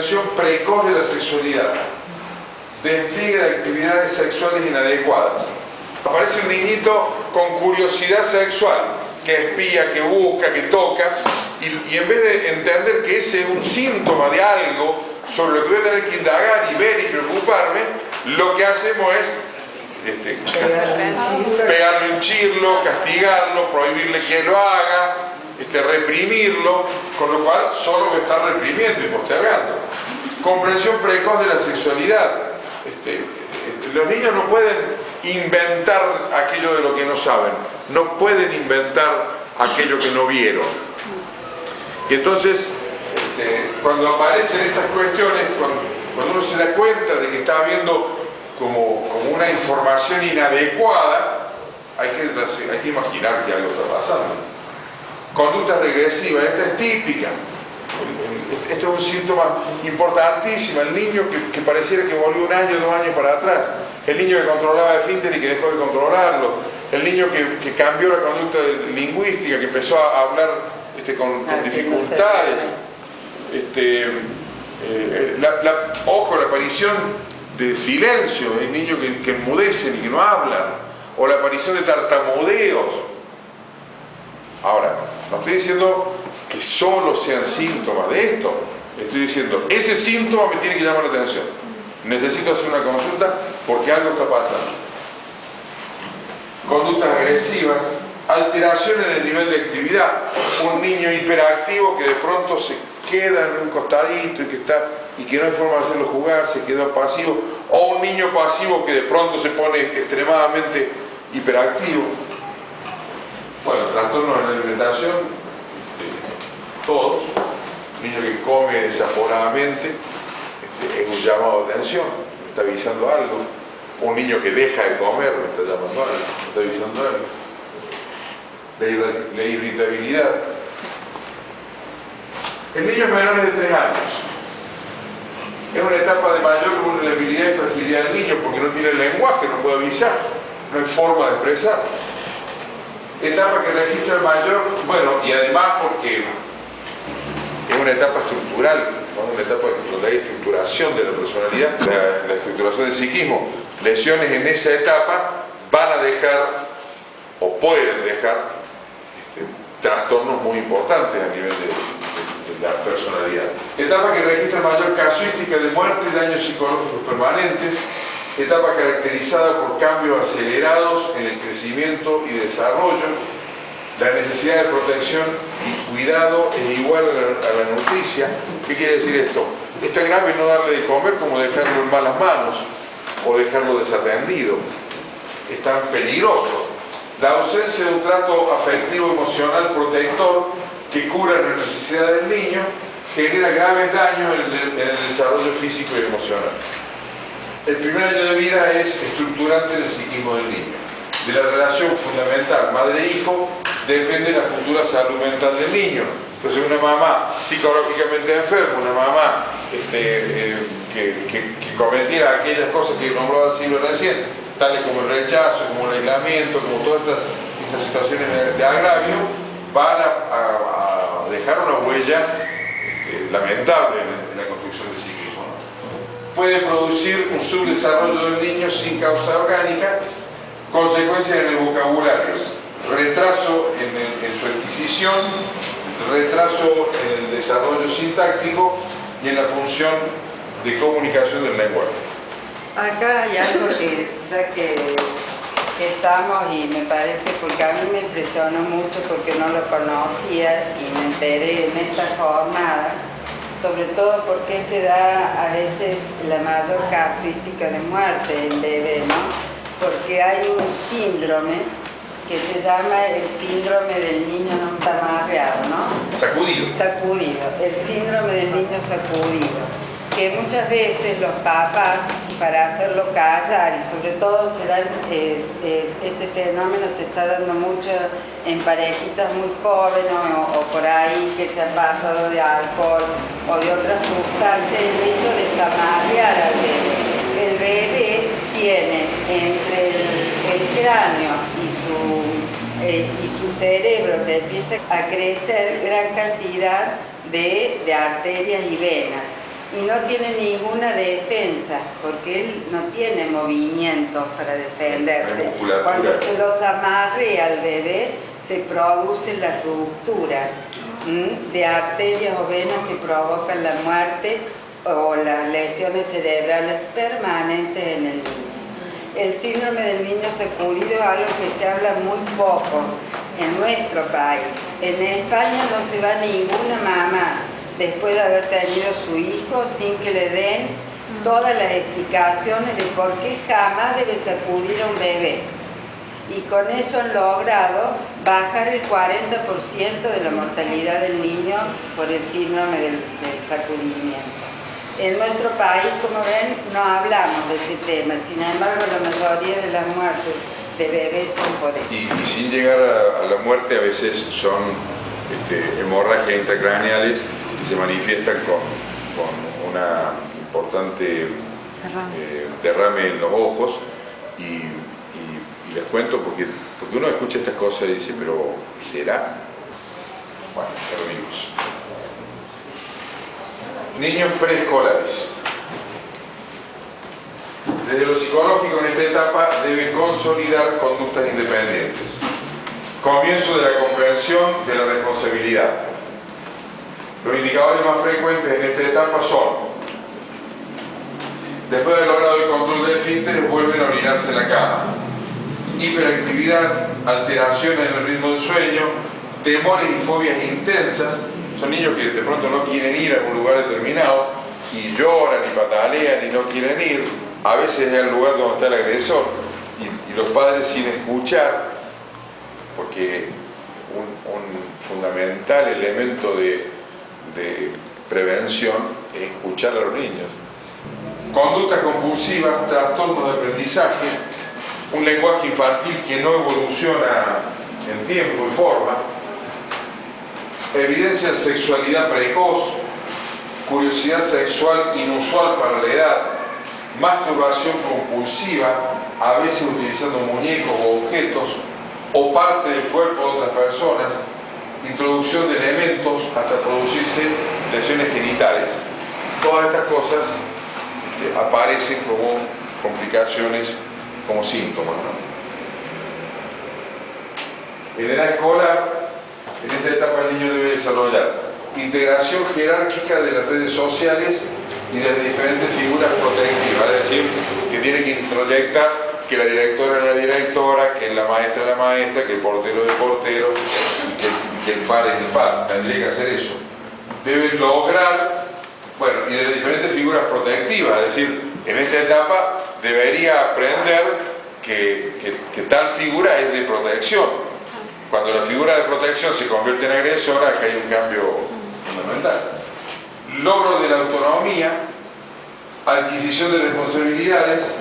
comprensión precoz de la sexualidad, despliegue de actividades sexuales inadecuadas. Aparece un niñito con curiosidad sexual, que espía, que busca, que toca, y en vez de entender que ese es un síntoma de algo sobre lo que voy a tener que indagar y ver y preocuparme, lo que hacemos es pegarlo, hinchirlo, castigarlo, prohibirle que lo haga, reprimirlo, con lo cual solo va a estar reprimiendo y postergando. Comprensión precoz de la sexualidad. Los niños no pueden inventar aquello de lo que no saben, no pueden inventar aquello que no vieron. Y entonces, cuando aparecen estas cuestiones, cuando uno se da cuenta de que está viendo como una información inadecuada, hay que imaginar que algo está pasando. Conducta regresiva, esta es típica. Esto es un síntoma importantísimo. El niño que pareciera que volvió 1 año, 2 años para atrás. El niño que controlaba esfínter y que dejó de controlarlo. El niño que cambió la conducta lingüística, que empezó a hablar con dificultades. Ojo, la aparición de silencio. Hay niños que enmudecen y que no hablan. O la aparición de tartamudeos. Ahora, no estoy diciendo que solo sean síntomas de esto. Estoy diciendo, ese síntoma me tiene que llamar la atención. Necesito hacer una consulta porque algo está pasando. Conductas agresivas, alteración en el nivel de actividad. Un niño hiperactivo que de pronto se queda en un costadito y que no hay forma de hacerlo jugar, se quedó pasivo. O un niño pasivo que de pronto se pone extremadamente hiperactivo. Bueno, trastornos en la alimentación, todos. Un niño que come desaforadamente es un llamado de atención, me está avisando algo. Un niño que deja de comer me está llamando algo, me está avisando algo. La irritabilidad. En niños menores de 3 años es una etapa de mayor vulnerabilidad y fragilidad del niño porque no tiene lenguaje, no puede avisar, no hay forma de expresar. Etapa que registra el mayor, y además porque es una etapa estructural, ¿no? Una etapa donde hay estructuración de la personalidad, la estructuración del psiquismo. Lesiones en esa etapa van a dejar, o pueden dejar, trastornos muy importantes a nivel de la personalidad. Etapa que registra mayor casuística de muerte y daños psicológicos permanentes. Etapa caracterizada por cambios acelerados en el crecimiento y desarrollo. La necesidad de protección y cuidado es igual a la nutricia. ¿Qué quiere decir esto? Es tan grave no darle de comer como dejarlo en malas manos o dejarlo desatendido. Es tan peligroso. La ausencia de un trato afectivo emocional protector que cura las necesidades del niño genera graves daños en el desarrollo físico y emocional. El primer año de vida es estructurante en el psiquismo del niño. De la relación fundamental madre-hijo depende la futura salud mental del niño. Entonces una mamá psicológicamente enferma, una mamá que cometiera aquellas cosas que nombraba Silvia recién, tales como el rechazo, como el aislamiento, como todas estas situaciones de agravio, van a dejar una huella lamentable en la construcción del psiquismo, ¿no? Puede producir un subdesarrollo del niño sin causa orgánica, consecuencias en el vocabulario, retraso en su adquisición, retraso en el desarrollo sintáctico y en la función de comunicación del lenguaje. Acá hay algo que, ya que estamos, y me parece, porque a mí me impresionó mucho porque no lo conocía y me enteré en esta jornada, sobre todo porque se da a veces la mayor casuística de muerte en bebé, ¿no? Porque hay un síndrome que se llama el síndrome del niño no tamarreado, ¿no? Sacudido. Sacudido, el síndrome del niño sacudido, que muchas veces los papás, para hacerlo callar, y sobre todo se dan, este fenómeno se está dando mucho en parejitas muy jóvenes o por ahí que se han pasado de alcohol o de otras sustancias, el hecho de tamarrear al bebé. El bebé tiene entre el cráneo y su cerebro, que empieza a crecer gran cantidad de arterias y venas. y no tiene ninguna defensa, porque él no tiene movimientos para defenderse. Cuando se los amarre al bebé, se produce la ruptura de arterias o venas que provocan la muerte o las lesiones cerebrales permanentes en el niño. El síndrome del niño sacudido es algo que se habla muy poco en nuestro país. En España no se va ninguna mamá después de haber tenido su hijo sin que le den todas las explicaciones de por qué jamás debe sacudir a un bebé. Y con eso han logrado bajar el 40% de la mortalidad del niño por el síndrome del sacudimiento. En nuestro país, como ven, no hablamos de ese tema, sin embargo la mayoría de las muertes de bebés son por eso. Y sin llegar a la muerte, a veces son hemorragias intracraneales que se manifiestan con una importante derrame en los ojos y les cuento porque uno escucha estas cosas y dice, pero ¿será? Bueno, ya lo vimos. Niños preescolares. Desde lo psicológico en esta etapa deben consolidar conductas independientes. Comienzo de la comprensión de la responsabilidad. Los indicadores más frecuentes en esta etapa son: después de haber logrado el control del esfínter, vuelven a orinarse en la cama. Hiperactividad, alteraciones en el ritmo del sueño, temores y fobias intensas. Son niños que de pronto no quieren ir a un lugar determinado y lloran y patalean y no quieren ir. A veces es el lugar donde está el agresor y los padres sin escuchar, porque un fundamental elemento de prevención es escuchar a los niños. Conductas compulsivas, trastornos de aprendizaje, un lenguaje infantil que no evoluciona en tiempo y forma, evidencia de sexualidad precoz, curiosidad sexual inusual para la edad, masturbación compulsiva, a veces utilizando muñecos o objetos o parte del cuerpo de otras personas, introducción de elementos hasta producirse lesiones genitales. Todas estas cosas aparecen como complicaciones, como síntomas, ¿no? En edad escolar, en esta etapa el niño debe desarrollar integración jerárquica de las redes sociales y de las diferentes figuras protectivas, es decir, que tiene que introyectar que la directora es la directora, que la maestra es la maestra, que el portero es el portero, que el par es el par. Tendría que hacer eso. Debe lograr, bueno, y de las diferentes figuras protectivas, es decir, en esta etapa debería aprender que tal figura es de protección. Cuando la figura de protección se convierte en agresora, acá hay un cambio fundamental. Logro de la autonomía, adquisición de responsabilidades,